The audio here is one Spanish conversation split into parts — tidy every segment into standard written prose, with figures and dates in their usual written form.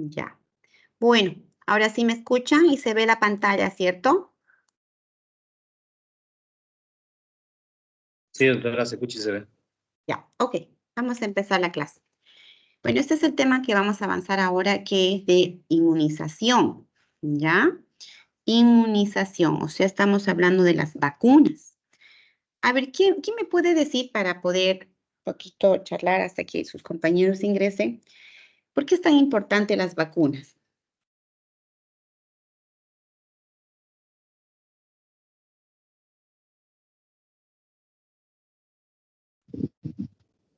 Ya. Bueno, ahora sí me escuchan y se ve la pantalla, ¿cierto? Sí, doctora, se escucha y se ve. Ya, ok. Vamos a empezar la clase. Bueno, este es el tema que vamos a avanzar ahora, que es de inmunización, ¿ya? Inmunización, o sea, estamos hablando de las vacunas. A ver, ¿quién me puede decir para poder un poquito charlar hasta que sus compañeros ingresen? ¿Por qué es tan importante las vacunas?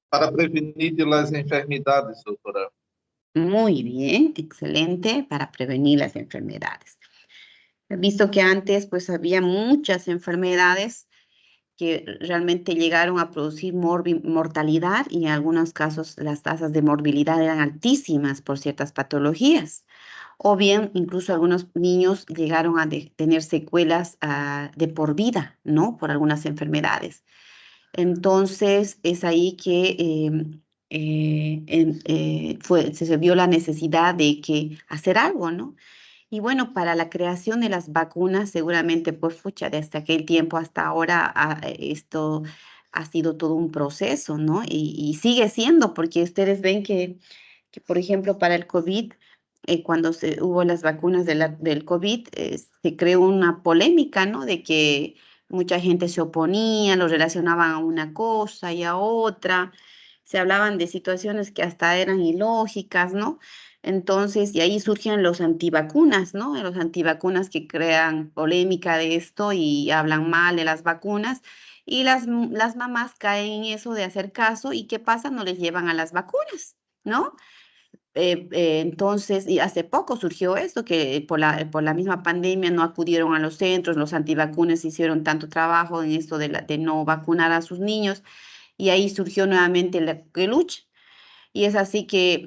Para prevenir las enfermedades, doctora. Muy bien, excelente, para prevenir las enfermedades. He visto que antes pues había muchas enfermedades que realmente llegaron a producir mortalidad y en algunos casos las tasas de morbilidad eran altísimas por ciertas patologías. O bien incluso algunos niños llegaron a tener secuelas de por vida, ¿no? Por algunas enfermedades. Entonces es ahí que se vio la necesidad de que hacer algo, ¿no? Y bueno, para la creación de las vacunas, seguramente, pues, fucha, desde aquel tiempo hasta ahora, esto ha sido todo un proceso, ¿no? Y sigue siendo, porque ustedes ven que, por ejemplo, para el COVID, cuando hubo las vacunas del COVID, se creó una polémica, ¿no? De que mucha gente se oponía, lo relacionaban a una cosa y a otra. Se hablaban de situaciones que hasta eran ilógicas, ¿no? Entonces, y ahí surgen los antivacunas, ¿no? Los antivacunas que crean polémica de esto y hablan mal de las vacunas. Y las mamás caen en eso de hacer caso y ¿qué pasa? No les llevan a las vacunas, ¿no? Entonces, y hace poco surgió esto, que por la misma pandemia no acudieron a los centros, los antivacunas hicieron tanto trabajo en esto de no vacunar a sus niños, y ahí surgió nuevamente la lucha. Y es así que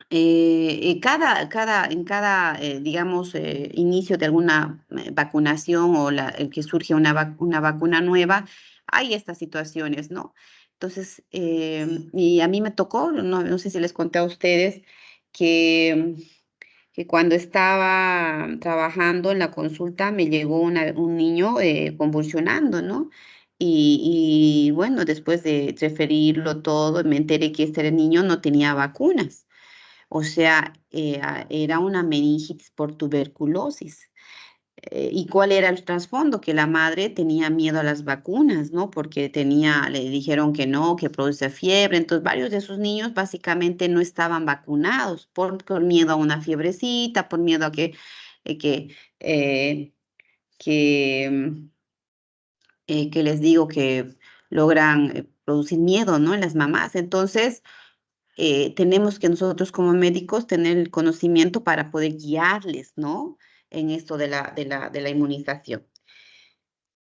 en cada digamos, inicio de alguna vacunación o el que surge una vacuna nueva, hay estas situaciones, ¿no? Entonces, y a mí me tocó, no sé si les conté a ustedes, que, que cuando estaba trabajando en la consulta me llegó un niño convulsionando, ¿no? Y bueno, después de referirlo todo, me enteré que este niño no tenía vacunas. O sea, era una meningitis por tuberculosis. ¿Y cuál era el trasfondo? Que la madre tenía miedo a las vacunas, ¿no? Porque le dijeron que no, que produce fiebre. Entonces, varios de sus niños básicamente no estaban vacunados por miedo a una fiebrecita, por miedo a eh, que, eh, que, que les digo que logran producir miedo, ¿no? En las mamás. Entonces, tenemos que nosotros como médicos tener el conocimiento para poder guiarles, ¿no? En esto de la inmunización.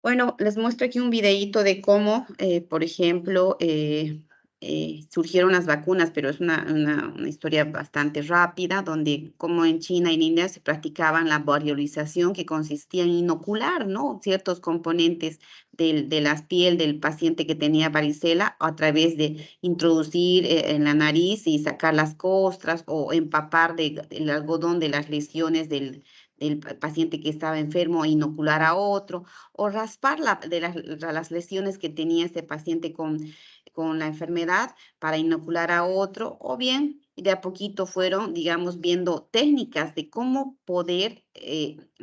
Bueno, les muestro aquí un videíto de cómo, por ejemplo, surgieron las vacunas, pero es una historia bastante rápida, donde como en China y en India se practicaban la variolización, que consistía en inocular, ¿no? Ciertos componentes de la piel del paciente que tenía varicela a través de introducir en la nariz y sacar las costras o empapar el algodón de las lesiones del paciente que estaba enfermo e inocular a otro, o raspar de las lesiones que tenía este paciente con la enfermedad para inocular a otro, o bien de a poquito fueron, digamos, viendo técnicas de cómo poder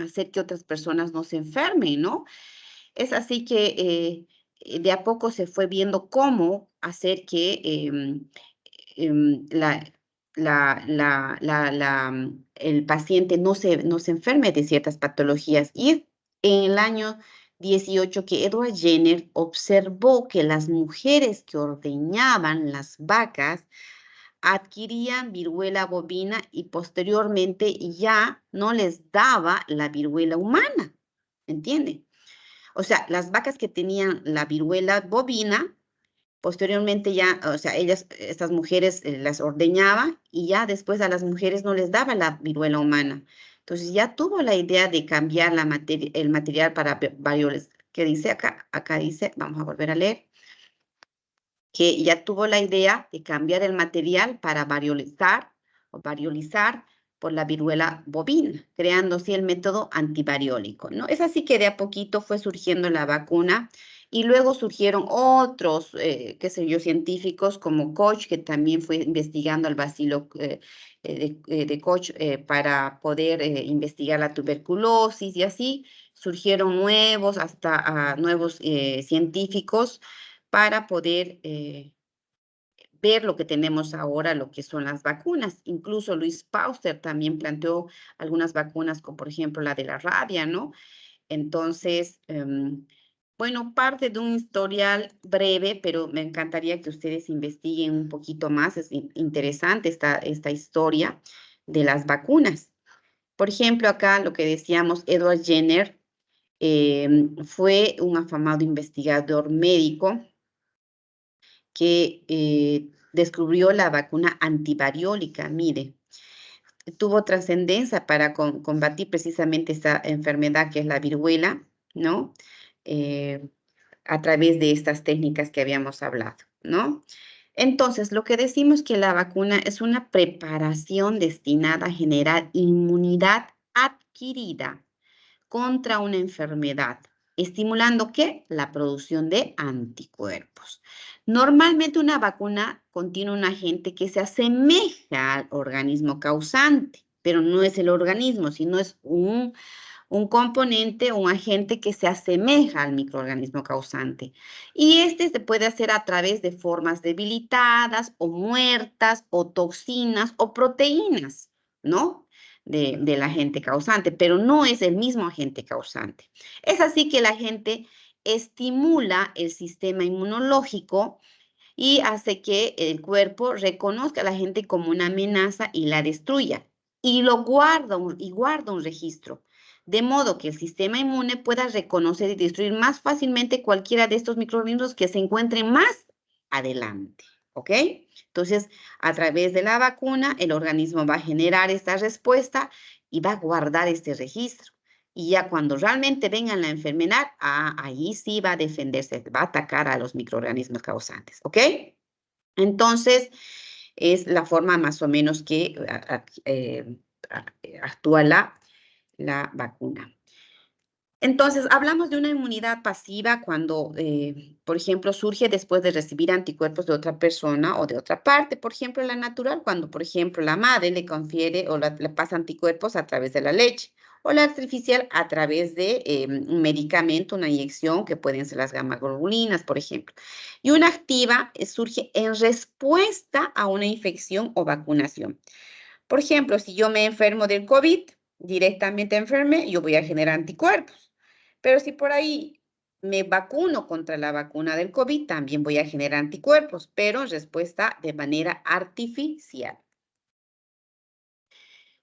hacer que otras personas no se enfermen, ¿no? Es así que de a poco se fue viendo cómo hacer que el paciente no se enferme de ciertas patologías. Y en el año 18 que Edward Jenner observó que las mujeres que ordeñaban las vacas adquirían viruela bovina y posteriormente ya no les daba la viruela humana, ¿entienden? O sea, las vacas que tenían la viruela bovina, posteriormente ya, o sea, estas mujeres las ordeñaban y ya después a las mujeres no les daba la viruela humana. Entonces ya tuvo la idea de cambiar el material para varios. ¿Qué dice acá? Acá dice, vamos a volver a leer, que ya tuvo la idea de cambiar el material para variolizar o variolizar por la viruela bovina, creando así el método antivariólico, ¿no? Es así que de a poquito fue surgiendo la vacuna y luego surgieron otros, qué sé yo, científicos como Koch, que también fue investigando el bacilo de Koch para poder investigar la tuberculosis y así surgieron nuevos, hasta nuevos científicos para poder ver lo que tenemos ahora, lo que son las vacunas. Incluso Luis Pauster también planteó algunas vacunas, como por ejemplo la de la rabia, ¿no? Entonces, bueno, parte de un historial breve, pero me encantaría que ustedes investiguen un poquito más. Es interesante esta historia de las vacunas. Por ejemplo, acá lo que decíamos, Edward Jenner fue un afamado investigador médico que descubrió la vacuna antivariólica. Mire, tuvo trascendencia para combatir precisamente esta enfermedad que es la viruela, ¿no? A través de estas técnicas que habíamos hablado, ¿no? Entonces, lo que decimos que la vacuna es una preparación destinada a generar inmunidad adquirida contra una enfermedad, estimulando ¿qué? La producción de anticuerpos. Normalmente una vacuna contiene un agente que se asemeja al organismo causante, pero no es el organismo, sino es un componente, un agente que se asemeja al microorganismo causante. Y este se puede hacer a través de formas debilitadas o muertas o toxinas o proteínas, ¿no? Del agente causante, pero no es el mismo agente causante. Es así que el agente estimula el sistema inmunológico y hace que el cuerpo reconozca al agente como una amenaza y la destruya. Y guarda un registro, de modo que el sistema inmune pueda reconocer y destruir más fácilmente cualquiera de estos microorganismos que se encuentren más adelante. ¿Ok? Entonces, a través de la vacuna, el organismo va a generar esta respuesta y va a guardar este registro. Y ya cuando realmente venga la enfermedad, ahí sí va a defenderse, va a atacar a los microorganismos causantes, ¿ok? Entonces, es la forma más o menos que actúa la vacuna. Entonces, hablamos de una inmunidad pasiva cuando, por ejemplo, surge después de recibir anticuerpos de otra persona o de otra parte. Por ejemplo, la natural, cuando, por ejemplo, la madre le confiere o le pasa anticuerpos a través de la leche. O la artificial a través de un medicamento, una inyección, que pueden ser las gamma-globulinas, por ejemplo. Y una activa surge en respuesta a una infección o vacunación. Por ejemplo, si yo me enfermo del COVID, directamente enferme, yo voy a generar anticuerpos. Pero si por ahí me vacuno contra la vacuna del COVID, también voy a generar anticuerpos, pero en respuesta de manera artificial.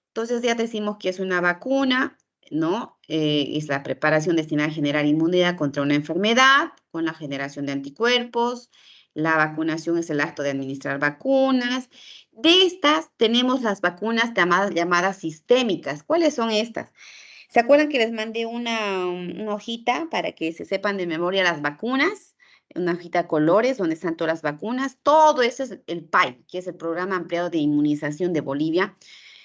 Entonces ya decimos que es una vacuna, ¿no? Es la preparación destinada a generar inmunidad contra una enfermedad con la generación de anticuerpos. La vacunación es el acto de administrar vacunas. De estas tenemos las vacunas llamadas sistémicas. ¿Cuáles son estas? ¿Se acuerdan que les mandé una hojita para que se sepan de memoria las vacunas? Una hojita de colores donde están todas las vacunas. Todo eso es el PAI, que es el Programa Ampliado de Inmunización de Bolivia.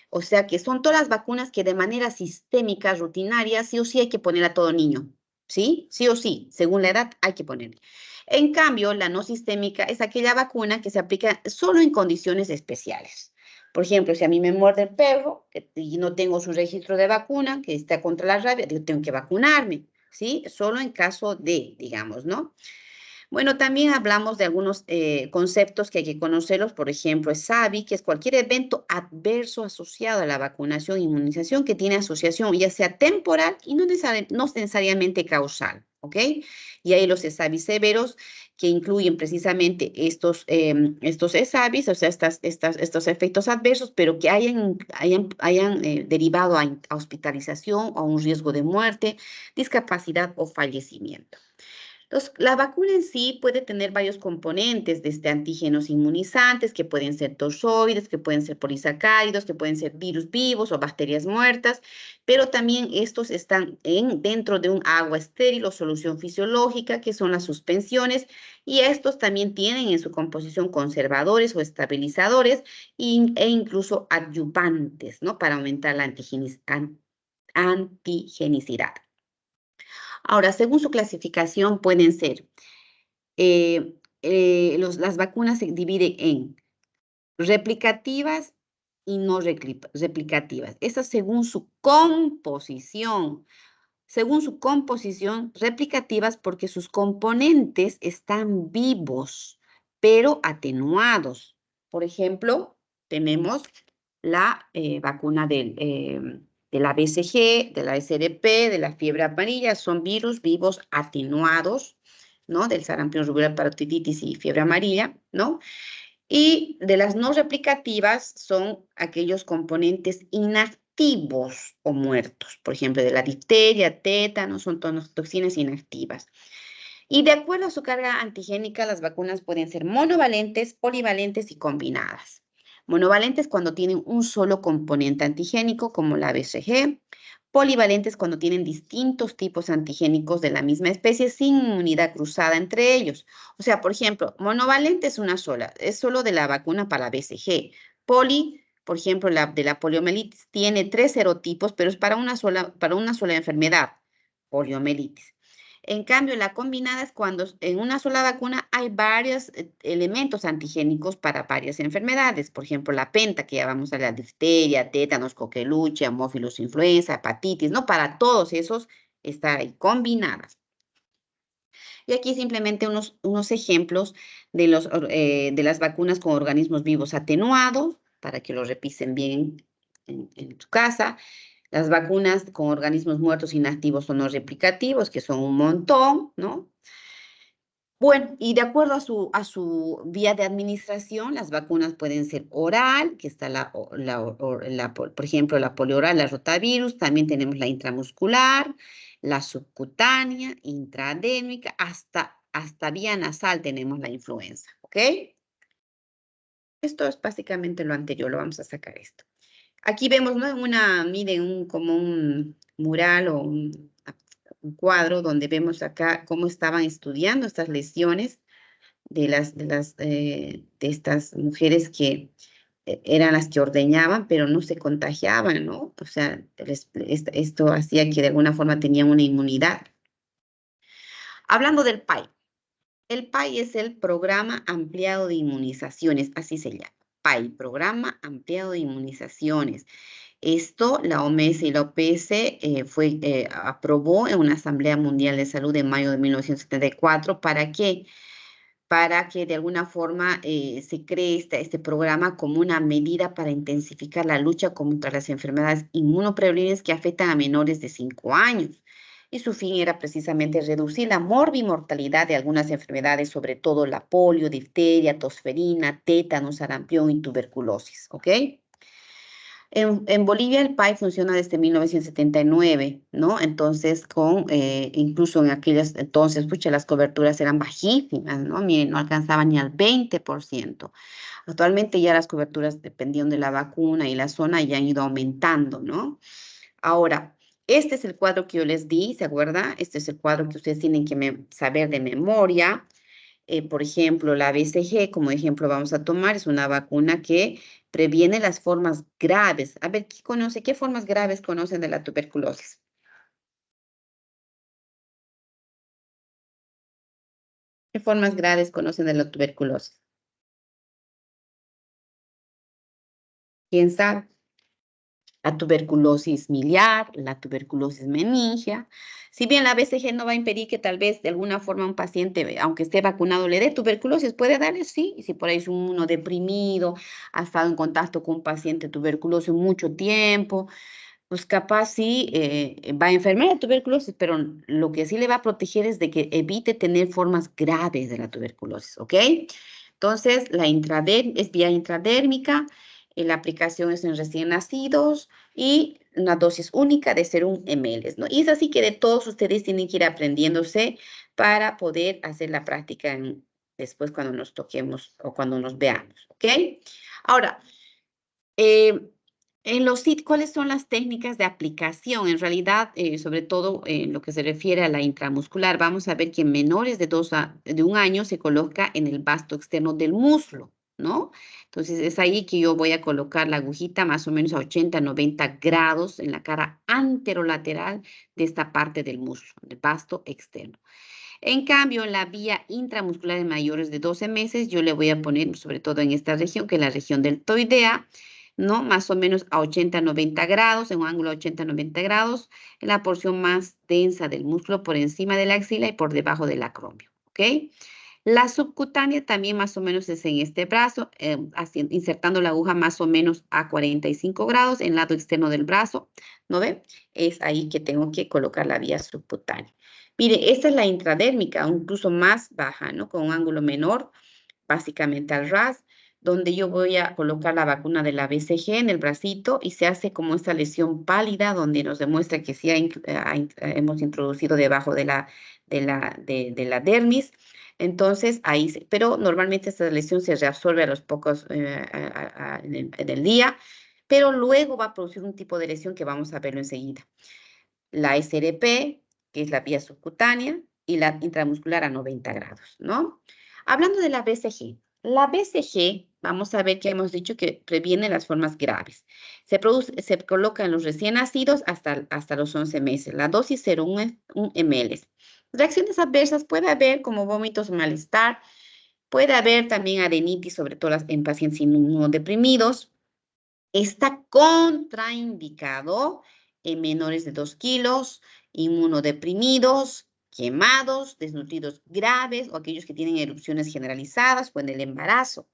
O sea que son todas las vacunas que de manera sistémica, rutinaria, sí o sí hay que poner a todo niño. ¿Sí? Sí o sí, según la edad hay que poner. En cambio, la no sistémica es aquella vacuna que se aplica solo en condiciones especiales. Por ejemplo, si a mí me muerde el perro y no tengo su registro de vacuna, que está contra la rabia, yo tengo que vacunarme, ¿sí? Solo en caso de, digamos, ¿no? Bueno, también hablamos de algunos conceptos que hay que conocerlos, por ejemplo, es SAVI, que es cualquier evento adverso asociado a la vacunación e inmunización que tiene asociación, ya sea temporal y no necesariamente causal, ¿ok? Y hay los SAVI severos, que incluyen precisamente estos SAVIs, o sea, estos efectos adversos, pero que hayan derivado a hospitalización o a un riesgo de muerte, discapacidad o fallecimiento. Entonces, la vacuna en sí puede tener varios componentes, desde antígenos inmunizantes, que pueden ser tozoides, que pueden ser polisacáridos, que pueden ser virus vivos o bacterias muertas, pero también estos están dentro de un agua estéril o solución fisiológica, que son las suspensiones, y estos también tienen en su composición conservadores o estabilizadores e incluso adyuvantes, ¿no? Para aumentar la antigenicidad. Ahora, según su clasificación, pueden ser, las vacunas se dividen en replicativas y no replicativas. Esas según su composición. Según su composición, replicativas porque sus componentes están vivos, pero atenuados. Por ejemplo, tenemos la vacuna de la BCG, de la SDP, de la fiebre amarilla, son virus vivos atenuados, ¿no? Del sarampión, rubiola, parotiditis y fiebre amarilla, ¿no? Y de las no replicativas son aquellos componentes inactivos o muertos, por ejemplo, de la difteria, tétano, son toxinas inactivas. Y de acuerdo a su carga antigénica, las vacunas pueden ser monovalentes, polivalentes y combinadas. Monovalentes cuando tienen un solo componente antigénico, como la BCG. Polivalentes cuando tienen distintos tipos antigénicos de la misma especie sin inmunidad cruzada entre ellos. O sea, por ejemplo, monovalente es una sola, es solo de la vacuna para BCG. Poli, por ejemplo, la de la poliomielitis tiene 3 serotipos, pero es para una sola enfermedad, poliomielitis. En cambio, la combinada es cuando en una sola vacuna hay varios elementos antigénicos para varias enfermedades. Por ejemplo, la penta, que ya vamos a la difteria, tétanos, coqueluche, amófilos influenza, hepatitis, ¿no? Para todos esos está ahí combinadas. Y aquí simplemente unos ejemplos de las vacunas con organismos vivos atenuados, para que lo revisen bien en su casa. Las vacunas con organismos muertos inactivos o no replicativos, que son un montón, ¿no? Bueno, y de acuerdo a su vía de administración, las vacunas pueden ser oral, que está por ejemplo, la polioral, la rotavirus, también tenemos la intramuscular, la subcutánea, intradérmica, hasta vía nasal tenemos la influenza, ¿ok? Esto es básicamente lo anterior, lo vamos a sacar esto. Aquí vemos, ¿no? Miren, como un mural o un cuadro donde vemos acá cómo estaban estudiando estas lesiones de estas mujeres que eran las que ordeñaban, pero no se contagiaban, ¿no? O sea, esto hacía que de alguna forma tenían una inmunidad. Hablando del PAI. El PAI es el Programa Ampliado de Inmunizaciones, así se llama. PAI, Programa Ampliado de Inmunizaciones. Esto la OMS y la OPS aprobó en una Asamblea Mundial de Salud en mayo de 1974. ¿Para qué? Para que de alguna forma se cree este programa como una medida para intensificar la lucha contra las enfermedades inmunoprevenibles que afectan a menores de 5 años. Y su fin era precisamente reducir la morbimortalidad de algunas enfermedades, sobre todo la polio, difteria, tosferina, tétano, sarampión y tuberculosis, ¿ok? En Bolivia el PAI funciona desde 1979, ¿no? Entonces, incluso en aquellas entonces, pucha, las coberturas eran bajísimas, ¿no? Miren, no alcanzaban ni al 20%. Actualmente ya las coberturas, dependiendo de la vacuna y la zona, ya han ido aumentando, ¿no? Ahora, este es el cuadro que yo les di, ¿se acuerda? Este es el cuadro que ustedes tienen que saber de memoria. Por ejemplo, la BCG, como ejemplo vamos a tomar, es una vacuna que previene las formas graves. A ver, ¿qué formas graves conocen de la tuberculosis? ¿Qué formas graves conocen de la tuberculosis? ¿Quién sabe? La tuberculosis miliar, la tuberculosis meningia. Si bien la BCG no va a impedir que tal vez de alguna forma un paciente, aunque esté vacunado, le dé tuberculosis, puede darle, sí. Y si por ahí es uno deprimido, ha estado en contacto con un paciente tuberculoso mucho tiempo, pues capaz sí va a enfermar de tuberculosis, pero lo que sí le va a proteger es de que evite tener formas graves de la tuberculosis, ¿ok? Entonces, es vía intradérmica, la aplicación es en recién nacidos y una dosis única de 0,1 ml, ¿no? Y es así que de todos ustedes tienen que ir aprendiéndose para poder hacer la práctica después cuando nos toquemos o cuando nos veamos, ¿ok? Ahora, en los sitios, ¿cuáles son las técnicas de aplicación? En realidad, sobre todo en lo que se refiere a la intramuscular, vamos a ver que en menores de 1 año se coloca en el vasto externo del muslo, ¿no? Entonces, es ahí que yo voy a colocar la agujita más o menos a 80, 90 grados en la cara anterolateral de esta parte del muslo, del vasto externo. En cambio, en la vía intramuscular en mayores de 12 meses, yo le voy a poner, sobre todo en esta región, que es la región deltoidea, ¿no? Más o menos a 80, 90 grados, en un ángulo de 80, 90 grados, en la porción más densa del músculo por encima de la axila y por debajo del acromio, ¿ok? La subcutánea también más o menos es en este brazo, insertando la aguja más o menos a 45 grados en el lado externo del brazo, ¿no ve? Es ahí que tengo que colocar la vía subcutánea. Mire, esta es la intradérmica, incluso más baja, ¿no? Con un ángulo menor, básicamente al ras, donde yo voy a colocar la vacuna de la BCG en el bracito y se hace como esta lesión pálida donde nos demuestra que sí hemos introducido debajo de la dermis. Entonces, ahí, pero normalmente esta lesión se reabsorbe a los pocos en el día, pero luego va a producir un tipo de lesión que vamos a verlo enseguida. La SRP, que es la vía subcutánea, y la intramuscular a 90 grados, ¿no? Hablando de la BCG, vamos a ver que hemos dicho que previene las formas graves. Se coloca en los recién nacidos hasta los 11 meses. La dosis 0,1 ml. Reacciones adversas puede haber como vómitos, malestar. Puede haber también adenitis, sobre todo en pacientes inmunodeprimidos. Está contraindicado en menores de 2 kilos, inmunodeprimidos, quemados, desnutridos graves o aquellos que tienen erupciones generalizadas o en el embarazo.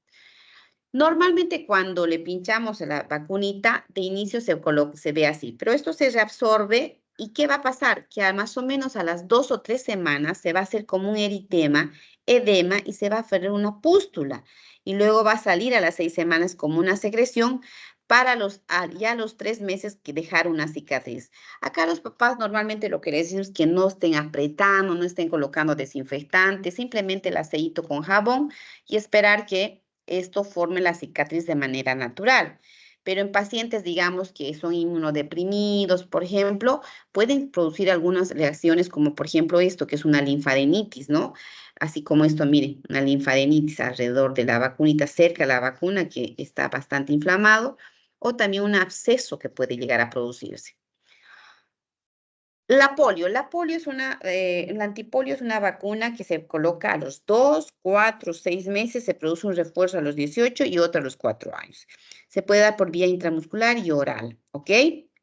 Normalmente cuando le pinchamos la vacunita, de inicio se ve así, pero esto se reabsorbe y ¿qué va a pasar? Que más o menos a las 2 o 3 semanas se va a hacer como un edema y se va a formar una pústula y luego va a salir a las 6 semanas como una secreción para ya los 3 meses que dejar una cicatriz. Acá los papás normalmente lo que les decimos es que no estén apretando, no estén colocando desinfectante, simplemente el aceito con jabón y esperar que esto forme la cicatriz de manera natural. Pero en pacientes, digamos, que son inmunodeprimidos, por ejemplo, pueden producir algunas reacciones como, por ejemplo, esto, que es una linfadenitis, ¿no? Así como esto, miren, una linfadenitis alrededor de la vacunita, cerca de la vacuna, que está bastante inflamado, o también un absceso que puede llegar a producirse. La polio es el antipolio es una vacuna que se coloca a los 2, 4, 6 meses, se produce un refuerzo a los 18 y otro a los 4 años. Se puede dar por vía intramuscular y oral, ¿ok?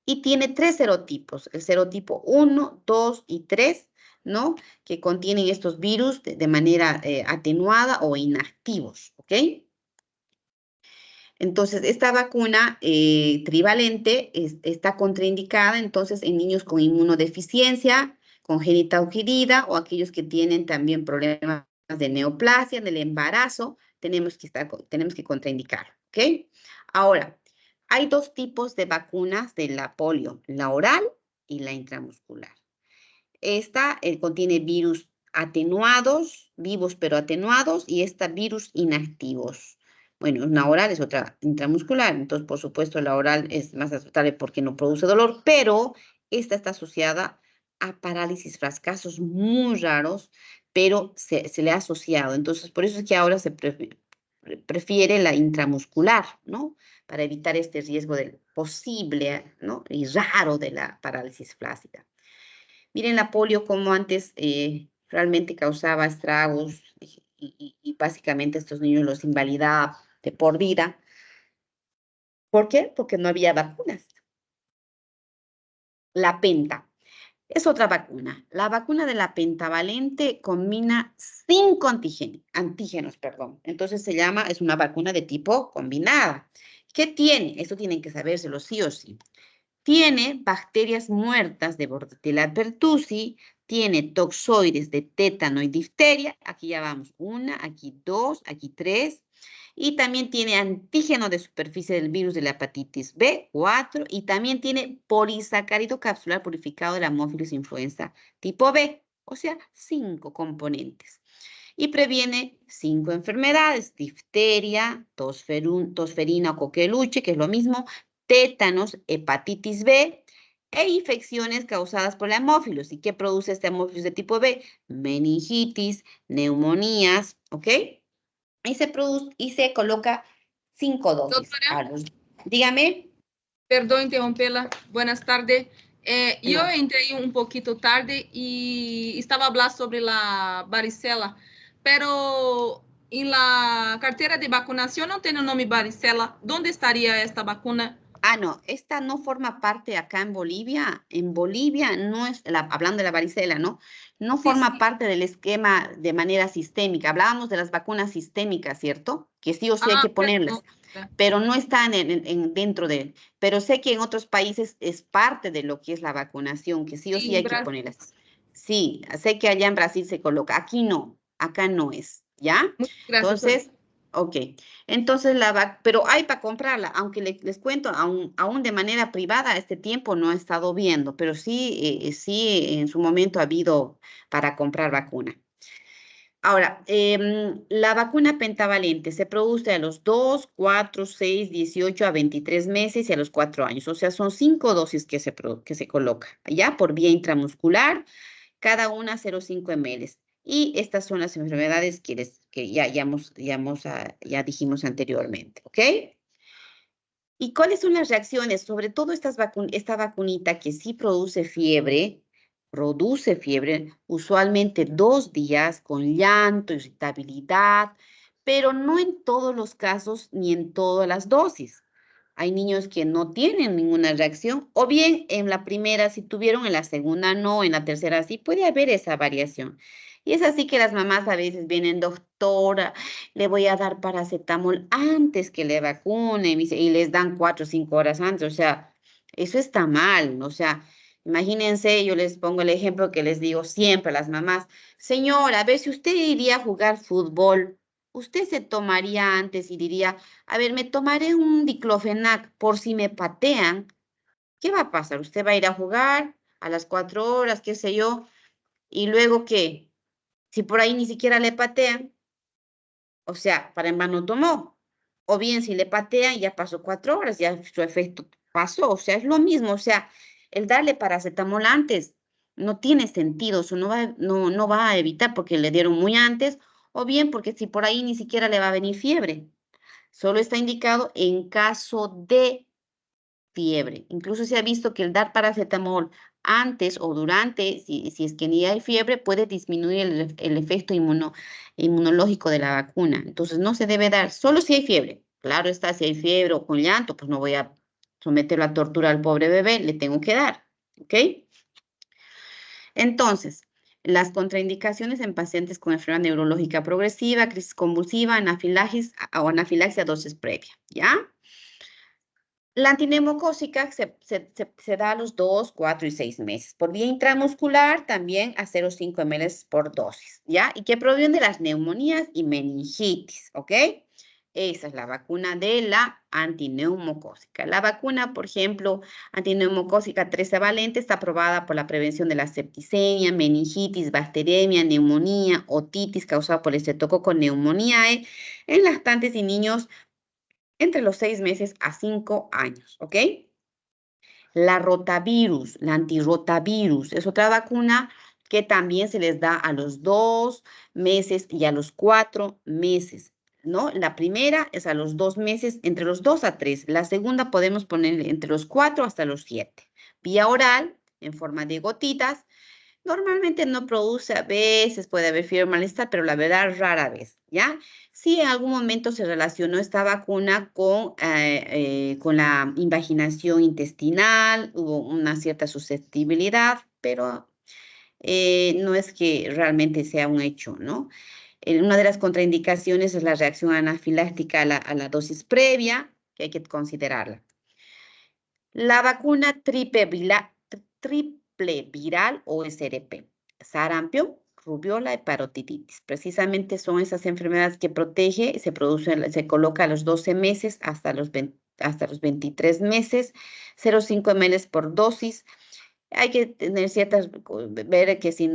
Y tiene 3 serotipos, el serotipo 1, 2 y 3, ¿no? Que contienen estos virus de manera atenuada o inactivos, ¿ok? Entonces, esta vacuna trivalente está contraindicada entonces en niños con inmunodeficiencia, congénita adquirida o aquellos que tienen también problemas de neoplasia, en el embarazo, tenemos que contraindicar, ¿ok? Ahora, hay 2 tipos de vacunas de la polio, la oral y la intramuscular. Esta contiene virus atenuados, vivos pero atenuados, y esta virus inactivos. Bueno, una oral es otra intramuscular, entonces por supuesto la oral es más aceptable porque no produce dolor, pero esta está asociada a parálisis, casos muy raros, pero se le ha asociado. Entonces por eso es que ahora se prefiere la intramuscular, ¿no? Para evitar este riesgo del posible, ¿no? Y raro de la parálisis flácida. Miren la polio como antes realmente causaba estragos y básicamente estos niños los invalidaba de por vida. ¿Por qué? Porque no había vacunas. La penta es otra vacuna. La vacuna de la pentavalente combina 5 antígenos. Entonces es una vacuna de tipo combinada. ¿Qué tiene? Esto tienen que sabérselo sí o sí. Tiene bacterias muertas de Bordetella pertussi, tiene toxoides de tétano y difteria, aquí ya vamos, 1, aquí 2, aquí 3, y también tiene antígeno de superficie del virus de la hepatitis B, 4, y también tiene polisacárido capsular purificado de la Haemophilus influenza tipo B, O sea, 5 componentes. Y previene 5 enfermedades: difteria, tosferina o coqueluche, que es lo mismo, tétanos, hepatitis B e infecciones causadas por la hemófilos. ¿Y qué produce esta hemófilos de tipo B? Meningitis, neumonías, ¿ok? Y se coloca 5 dosis. Doctora, Ahora, dígame. perdón interrumpirla. Buenas tardes. Yo No. entré un poquito tarde y estaba hablando sobre la varicela, pero en la cartera de vacunación no tiene el nombre varicela. ¿Dónde estaría esta vacuna? Ah, no, esta no forma parte acá en Bolivia. En Bolivia no es, hablando de la varicela, ¿no? No Sí, forma sí. parte del esquema de manera sistémica. Hablábamos de las vacunas sistémicas, ¿cierto? Que sí o sí hay Ah, que ponerlas, perdón. pero no están dentro de, pero sé que en otros países es parte de lo que es la vacunación, que sí o Sí, sí en hay que Brasil. ponerlas. Sí, sé que allá en Brasil se coloca, aquí no, acá no es, ¿ya? Muchas gracias. Entonces, ok. Entonces, pero hay para comprarla, aunque les cuento, aún de manera privada, este tiempo no he estado viendo, pero sí en su momento ha habido para comprar vacuna. Ahora, la vacuna pentavalente se produce a los 2, 4, 6, 18 a 23 meses y a los 4 años. O sea, son 5 dosis que se coloca, ¿ya? Por vía intramuscular, cada una 0,5 ml. Y estas son las enfermedades que ya dijimos anteriormente, ¿ok? ¿Y cuáles son las reacciones? Sobre todo esta vacunita que sí produce fiebre, usualmente 2 días con llanto, irritabilidad, pero no en todos los casos ni en todas las dosis. Hay niños que no tienen ninguna reacción, o bien en la primera sí tuvieron, en la segunda no, en la tercera sí, puede haber esa variación. Y es así que las mamás a veces vienen, doctora, le voy a dar paracetamol antes que le vacunen, y les dan 4 o 5 horas antes. O sea, eso está mal. O sea, imagínense, yo les pongo el ejemplo que les digo siempre a las mamás: señora, a ver, si usted iría a jugar fútbol, usted se tomaría antes y diría, a ver, me tomaré un diclofenac por si me patean. ¿Qué va a pasar? Usted va a ir a jugar a las 4 horas, qué sé yo, y luego ¿qué? Si por ahí ni siquiera le patean, o sea, para en vano tomó. O bien si le patean, ya pasó 4 horas, ya su efecto pasó. O sea, es lo mismo. O sea, el darle paracetamol antes no tiene sentido. Eso no va a evitar porque le dieron muy antes, o bien porque si por ahí ni siquiera le va a venir fiebre. Solo está indicado en caso de fiebre. Incluso se ha visto que el dar paracetamol antes o durante, si es que ni hay fiebre, puede disminuir el efecto inmunológico de la vacuna. Entonces no se debe dar solo si hay fiebre. Claro está, si hay fiebre o con llanto, pues no voy a someterlo a tortura al pobre bebé, le tengo que dar, ¿ok? Entonces, las contraindicaciones en pacientes con enfermedad neurológica progresiva, crisis convulsiva, anafilaxis o anafilaxia a dosis previa, ¿ya? La antineumocócica se da a los 2, 4 y 6 meses. Por vía intramuscular también a 0,5 ml por dosis, ¿ya? Y que proviene de las neumonías y meningitis, ¿ok? Esa es la vacuna de la antineumocócica. La vacuna, por ejemplo, antineumocócica 13-valente está aprobada por la prevención de la septicemia, meningitis, bacteremia, neumonía, otitis causada por el estreptococo neumoniae en lactantes y niños entre los 6 meses a 5 años, ¿ok? La rotavirus, la antirrotavirus, es otra vacuna que también se les da a los 2 meses y a los 4 meses, ¿no? La primera es a los 2 meses, entre los 2 a 3. La segunda podemos poner entre los 4 hasta los 7. Vía oral, en forma de gotitas. Normalmente no produce, a veces puede haber fiebre o malestar, pero la verdad rara vez, ¿ya? Sí, en algún momento se relacionó esta vacuna con la invaginación intestinal, hubo una cierta susceptibilidad, pero no es que realmente sea un hecho, ¿no? Una de las contraindicaciones es la reacción anafiláctica a la dosis previa, que hay que considerarla. La vacuna triple viral o SRP, sarampión, rubiola y parotiditis. Precisamente son esas enfermedades que protege, se coloca a los 12 meses hasta los 23 meses, 0,5 ml por dosis. Hay que tener ver que si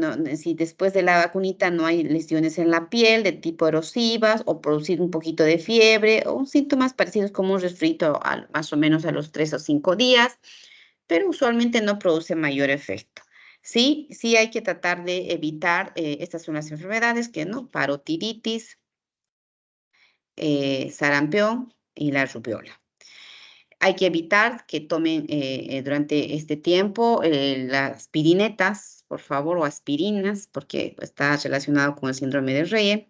después de la vacunita no hay lesiones en la piel de tipo erosivas o producir un poquito de fiebre o síntomas parecidos como un resfriado más o menos a los 3 o 5 días, pero usualmente no produce mayor efecto. Sí, sí hay que tratar de evitar, estas son las enfermedades que, ¿no? Parotiditis, sarampión y la rubiola. Hay que evitar que tomen durante este tiempo las pirinetas, por favor, o aspirinas, porque está relacionado con el síndrome de Reye.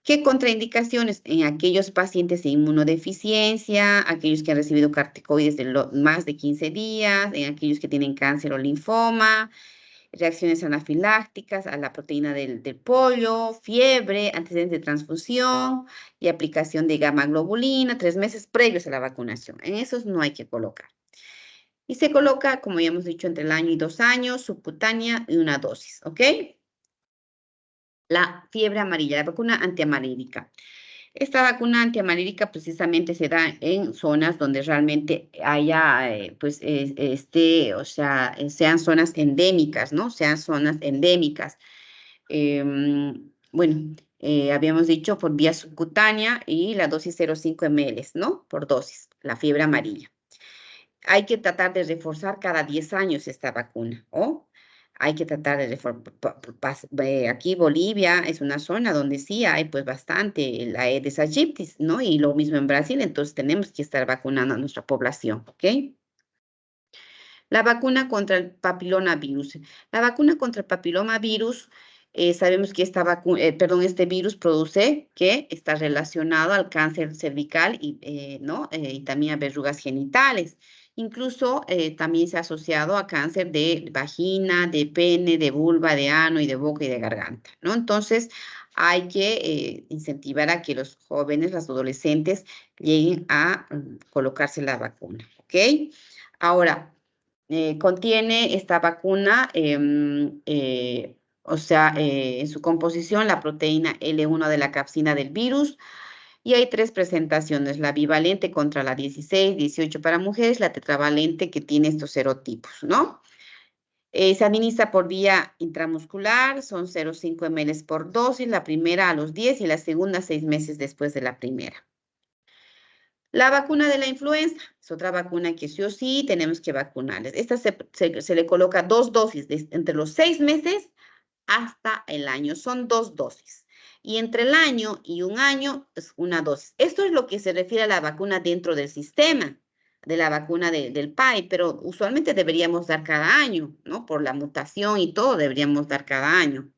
¿Qué contraindicaciones? En aquellos pacientes de inmunodeficiencia, aquellos que han recibido corticoides de más de 15 días, en aquellos que tienen cáncer o linfoma, reacciones anafilácticas a la proteína del pollo, fiebre, antecedentes de transfusión y aplicación de gamma globulina 3 meses previos a la vacunación. En esos no hay que colocar. Y se coloca, como ya hemos dicho, entre el año y 2 años, subcutánea y una dosis, ¿ok? La fiebre amarilla, la vacuna antiamarílica. Esta vacuna antiamarílica precisamente se da en zonas donde realmente haya, o sea, sean zonas endémicas, ¿no? Sean zonas endémicas. Bueno, habíamos dicho por vía subcutánea y la dosis 0,5 ml, ¿no? Por dosis, la fiebre amarilla. Hay que tratar de reforzar cada 10 años esta vacuna, ¿o? Hay que tratar de reforzar. Aquí Bolivia es una zona donde sí hay pues bastante la Aedes aegypti, ¿no? Y lo mismo en Brasil, entonces tenemos que estar vacunando a nuestra población, ¿ok? La vacuna contra el papilomavirus. La vacuna contra el papilomavirus, sabemos que este virus produce que está relacionado al cáncer cervical y, ¿no? Y también a verrugas genitales. Incluso también se ha asociado a cáncer de vagina, de pene, de vulva, de ano y de boca y de garganta, ¿no? Entonces, hay que incentivar a que los jóvenes, los adolescentes, lleguen a colocarse la vacuna, ¿ok? Ahora, contiene esta vacuna, en su composición, la proteína L1 de la capsina del virus, y hay 3 presentaciones, la bivalente contra la 16, 18 para mujeres, la tetravalente que tiene estos serotipos, ¿no? Se administra por vía intramuscular, son 0,5 ml por dosis, la primera a los 10 y la segunda 6 meses después de la primera. La vacuna de la influenza es otra vacuna que sí o sí tenemos que vacunarles. Esta se le coloca 2 dosis entre los 6 meses hasta el año. Son 2 dosis. Y entre el año y 1 año es una dosis. Esto es lo que se refiere a la vacuna dentro del sistema de la vacuna del PAI, pero usualmente deberíamos dar cada año, ¿no? Por la mutación y todo deberíamos dar cada año.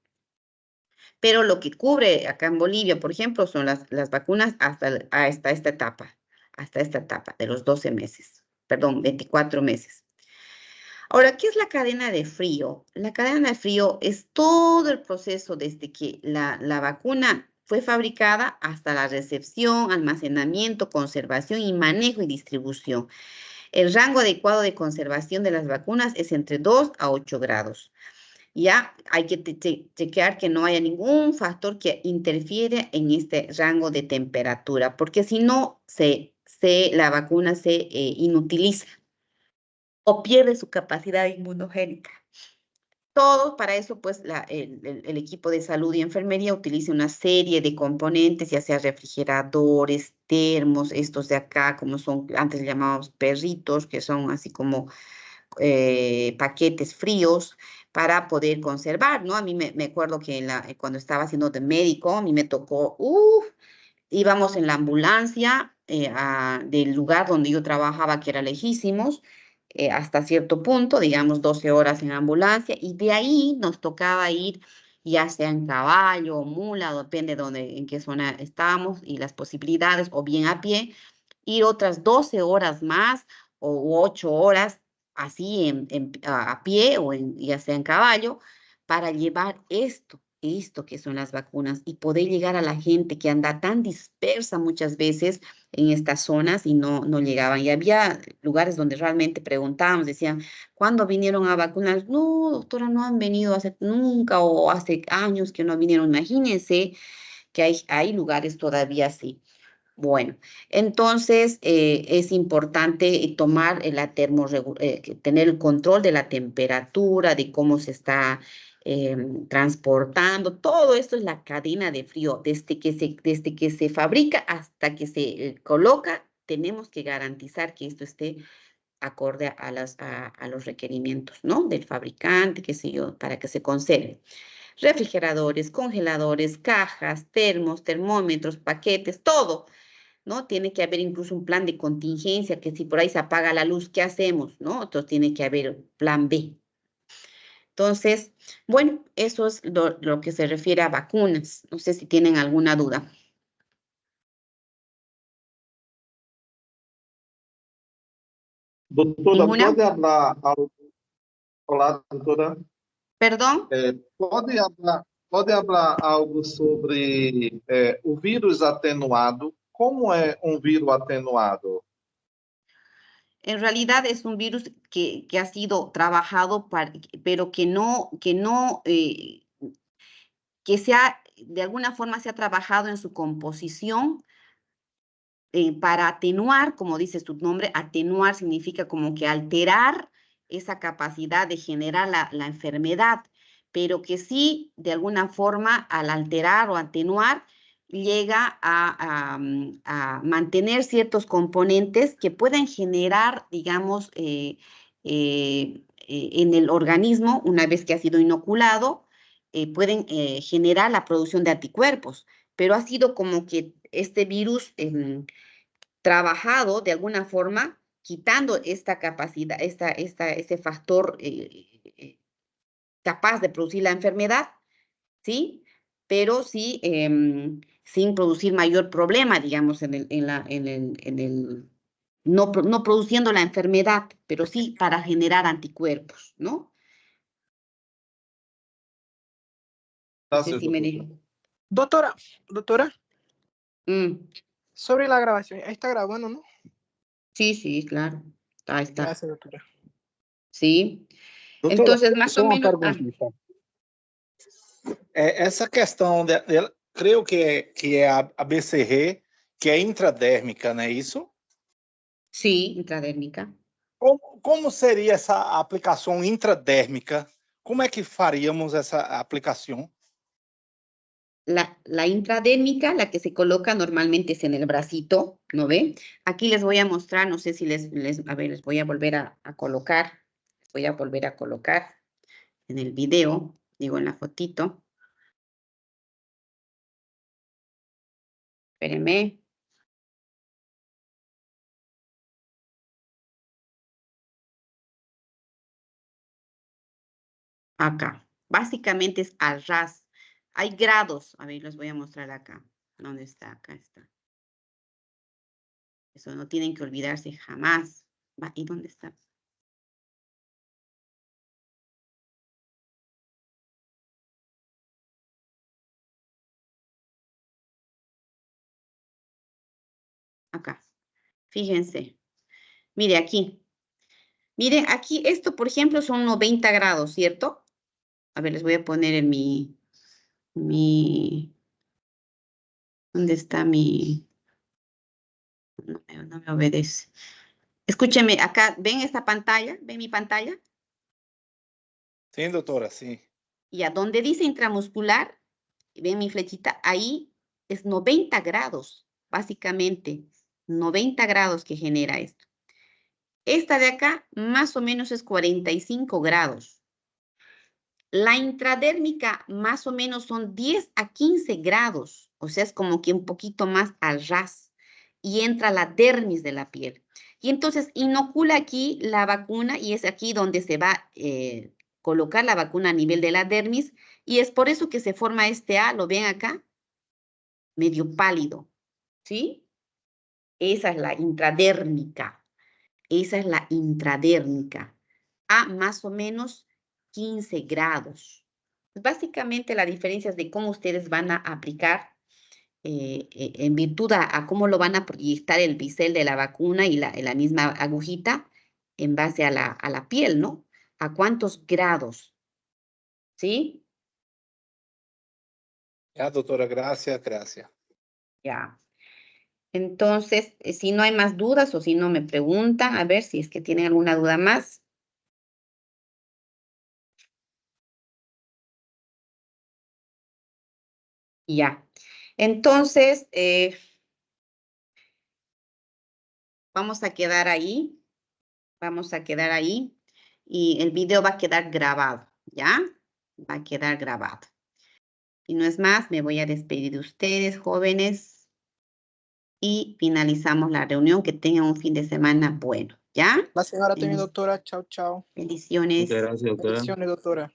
Pero lo que cubre acá en Bolivia, por ejemplo, son las vacunas hasta esta etapa de los 12 meses, perdón, 24 meses. Ahora, ¿qué es la cadena de frío? La cadena de frío es todo el proceso desde que la vacuna fue fabricada hasta la recepción, almacenamiento, conservación y manejo y distribución. El rango adecuado de conservación de las vacunas es entre 2 a 8 grados. Ya hay que chequear que no haya ningún factor que interfiere en este rango de temperatura, porque si no, la vacuna se inutiliza o pierde su capacidad inmunogénica. Todo para eso, pues, el equipo de salud y enfermería utiliza una serie de componentes, ya sea refrigeradores, termos, estos de acá, como son, antes llamábamos perritos, que son así como paquetes fríos para poder conservar, ¿no? A mí me acuerdo que cuando estaba haciendo de médico, a mí me tocó, íbamos en la ambulancia del lugar donde yo trabajaba, que era lejísimos, hasta cierto punto, digamos 12 horas en ambulancia, y de ahí nos tocaba ir ya sea en caballo o mula, depende en qué zona estábamos y las posibilidades, o bien a pie, ir otras 12 horas más o 8 horas así a pie o ya sea en caballo para llevar esto que son las vacunas y poder llegar a la gente que anda tan dispersa muchas veces en estas zonas y no llegaban. Y había lugares donde realmente preguntábamos, decían, ¿cuándo vinieron a vacunar? No, doctora, no han venido hace nunca o hace años que no vinieron. Imagínense que hay lugares todavía así. Bueno, entonces es importante tomar tener el control de la temperatura, de cómo se está transportando. Todo esto es la cadena de frío. Desde que se fabrica hasta que se coloca, tenemos que garantizar que esto esté acorde a los requerimientos, ¿no? Del fabricante, qué sé yo, para que se conserve. Refrigeradores, congeladores, cajas, termos, termómetros, paquetes, todo, ¿no? Tiene que haber incluso un plan de contingencia, que si por ahí se apaga la luz, ¿qué hacemos? ¿No? Entonces tiene que haber plan B. Entonces, bueno, eso es lo que se refiere a vacunas. No sé si tienen alguna duda. Doutora, ¿Ninguna? pode falar algo? Olá, doutora. ¿Perdón? Pode falar algo sobre o vírus atenuado? Como é vírus atenuado? En realidad es un virus que ha sido trabajado, pero de alguna forma se ha trabajado en su composición para atenuar, como dice su nombre, atenuar significa como que alterar esa capacidad de generar la enfermedad, pero que sí, de alguna forma, al alterar o atenuar, llega a mantener ciertos componentes que pueden generar, digamos, en el organismo, una vez que ha sido inoculado, pueden generar la producción de anticuerpos, pero ha sido como que este virus trabajado de alguna forma, quitando esta capacidad, ese factor capaz de producir la enfermedad, ¿sí? Pero sí, sin producir mayor problema, digamos, no produciendo la enfermedad, pero sí para generar anticuerpos, ¿no? No sé Graças, si me doutora. dejo. Doctora, Mm, sobre la grabación, ahí está grabando, ¿no? sí, sí, claro. Ahí está. Gracias, doctora. Sí. Doutora, Entonces, más só o uma menos. perguntinha. Essa questão, creio que é a BCG, que é intradérmica, não é isso? Sí, intradérmica. Como seria essa aplicação intradérmica? Como é que faríamos essa aplicação? La intradérmica, la que se coloca normalmente es en el bracito, ¿no ve? Aquí les voy a mostrar, no sé si a ver, les voy a volver a colocar, voy a volver a colocar en el video, digo en la fotito. Espérenme. Acá. Básicamente es al ras. Hay grados. A ver, les voy a mostrar acá. ¿Dónde está? Acá está. Eso no tienen que olvidarse jamás. ¿Y dónde está? Acá. Fíjense. Mire aquí. Miren, aquí esto, por ejemplo, son 90 grados, ¿cierto? A ver, les voy a poner en ¿dónde está mi? No me obedece. Escúcheme, acá, ¿ven esta pantalla? ¿Ven mi pantalla? Sim, doutora, sim. Y a donde dice intramuscular, ven mi flechita, ahí es 90 grados, básicamente, 90 grados que genera esto. Esta de acá, más o menos es 45 grados. La intradérmica más o menos son 10 a 15 grados, o sea, es como que un poquito más al ras y entra la dermis de la piel. Y entonces inocula aquí la vacuna y es aquí donde se va a colocar la vacuna a nivel de la dermis y es por eso que se forma este A, ¿lo ven acá? Medio pálido, ¿sí? Esa es la intradérmica, esa es la intradérmica, a más o menos 15 grados. Básicamente la diferencia es de cómo ustedes van a aplicar en virtud a cómo lo van a proyectar el bisel de la vacuna y la misma agujita en base a la piel, ¿no? ¿A cuántos grados? ¿Sí? doutora, graças. Ya. Entonces, si no hay más dudas o si no me preguntan, a ver si es que tienen alguna duda más. Ya. Entonces, vamos a quedar ahí. Vamos a quedar ahí. Y el video va a quedar grabado, ¿ya? Va a quedar grabado. Y no es más, me voy a despedir de ustedes, jóvenes. Y finalizamos la reunión. Que tengan un fin de semana bueno, ¿ya? La señora también, doctora. Chao, chao. Bendiciones. Muchas gracias, doctora. Bendiciones, doctora.